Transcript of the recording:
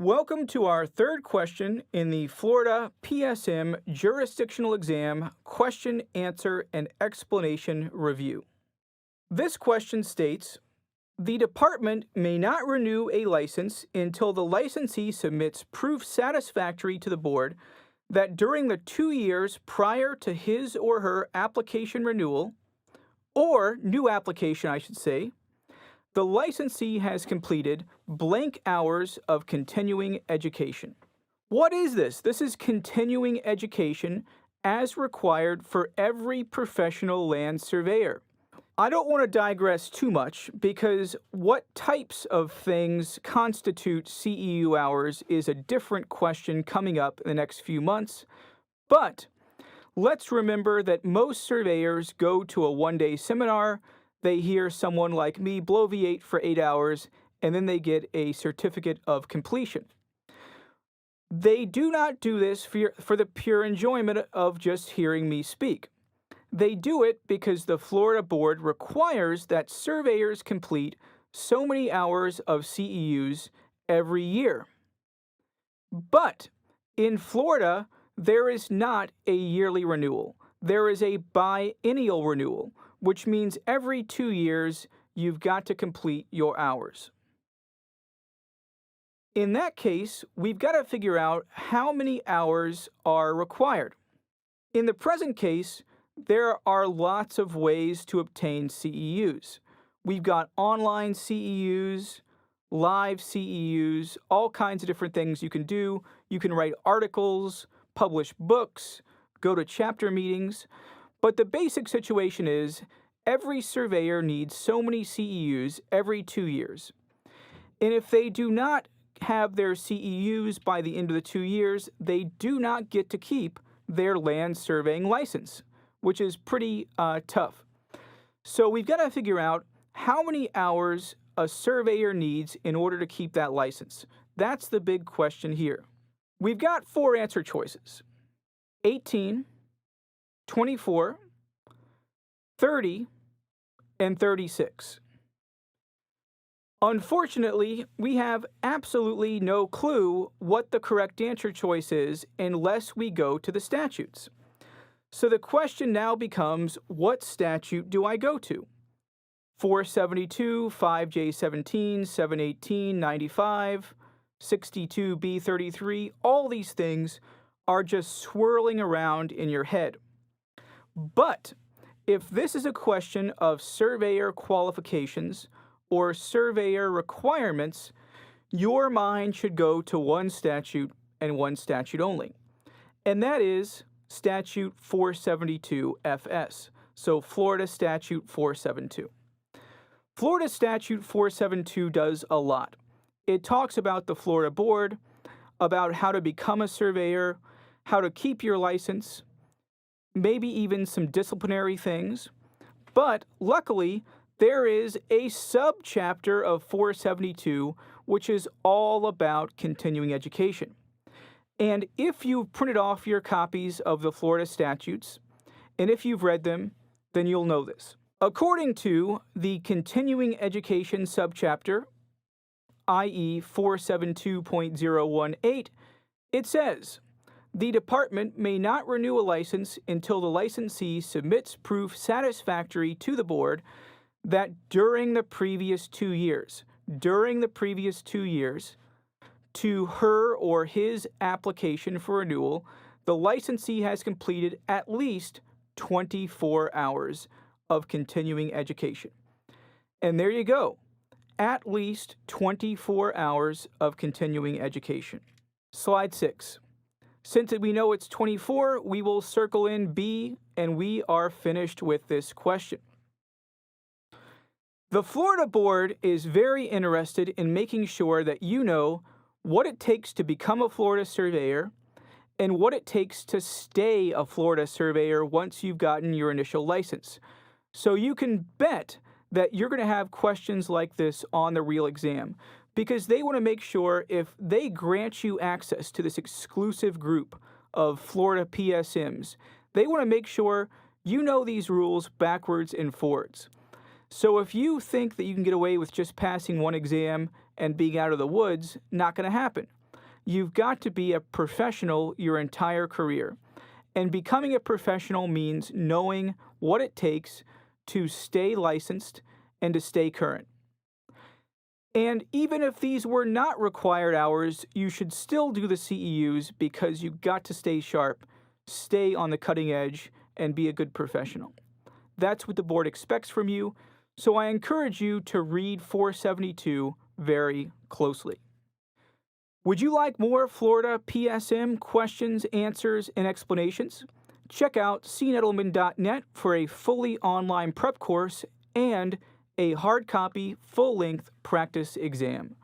Welcome to our third question in the Florida PSM Jurisdictional Exam Question, Answer, and Explanation Review. This question states, the department may not renew a license until the licensee submits proof satisfactory to the board that during the 2 years prior to his or her application renewal, or new application I should say, the licensee has completed blank hours of continuing education. What is this? This is continuing education as required for every professional land surveyor. I don't want to digress too much because what types of things constitute CEU hours is a different question coming up in the next few months, but let's remember that most surveyors go to a one-day seminar. They hear someone like me bloviate for 8 hours, and then they get a certificate of completion. They do not do this for the pure enjoyment of just hearing me speak. They do it because the Florida board requires that surveyors complete so many hours of CEUs every year. But in Florida, there is not a yearly renewal. There is a biennial renewal, which means every 2 years you've got to complete your hours. In that case, we've got to figure out how many hours are required. In the present case, there are lots of ways to obtain CEUs. We've got online CEUs, live CEUs, all kinds of different things you can do. You can write articles, publish books, go to chapter meetings. But the basic situation is every surveyor needs so many CEUs every 2 years. And if they do not have their CEUs by the end of the 2 years, they do not get to keep their land surveying license, which is pretty tough. So we've got to figure out how many hours a surveyor needs in order to keep that license. That's the big question here. We've got 4 answer choices: 18, 24, 30, and 36. Unfortunately, we have absolutely no clue what the correct answer choice is unless we go to the statutes. So the question now becomes, what statute do I go to? 472, 5J17, 718, 95, 62B33, all these things are just swirling around in your head. But if this is a question of surveyor qualifications or surveyor requirements, your mind should go to one statute and one statute only. And that is Statute 472 FS, so Florida Statute 472. Florida Statute 472 does a lot. It talks about the Florida board, about how to become a surveyor, how to keep your license, maybe even some disciplinary things. But luckily, there is a subchapter of 472 which is all about continuing education. And if you've printed off your copies of the Florida statutes, and if you've read them, then you'll know this. According to the continuing education subchapter, i.e. 472.018, it says, the department may not renew a license until the licensee submits proof satisfactory to the board that during the previous 2 years, to her or his application for renewal, the licensee has completed at least 24 hours of continuing education. And there you go, at least 24 hours of continuing education. Slide 6. Since we know it's 24, we will circle in B, and we are finished with this question. The Florida board is very interested in making sure that you know what it takes to become a Florida surveyor and what it takes to stay a Florida surveyor once you've gotten your initial license. So you can bet that you're going to have questions like this on the real exam, because they want to make sure if they grant you access to this exclusive group of Florida PSMs, they want to make sure you know these rules backwards and forwards. So if you think that you can get away with just passing one exam and being out of the woods, not going to happen. you've got to be a professional your entire career. And becoming a professional means knowing what it takes to stay licensed and to stay current. And even if these were not required hours, you should still do the CEUs because you've got to stay sharp, stay on the cutting edge, and be a good professional. That's what the board expects from you, so I encourage you to read 472 very closely. Would you like more Florida PSM questions, answers, and explanations? Check out cnettleman.net for a fully online prep course and a hard copy, full-length practice exam.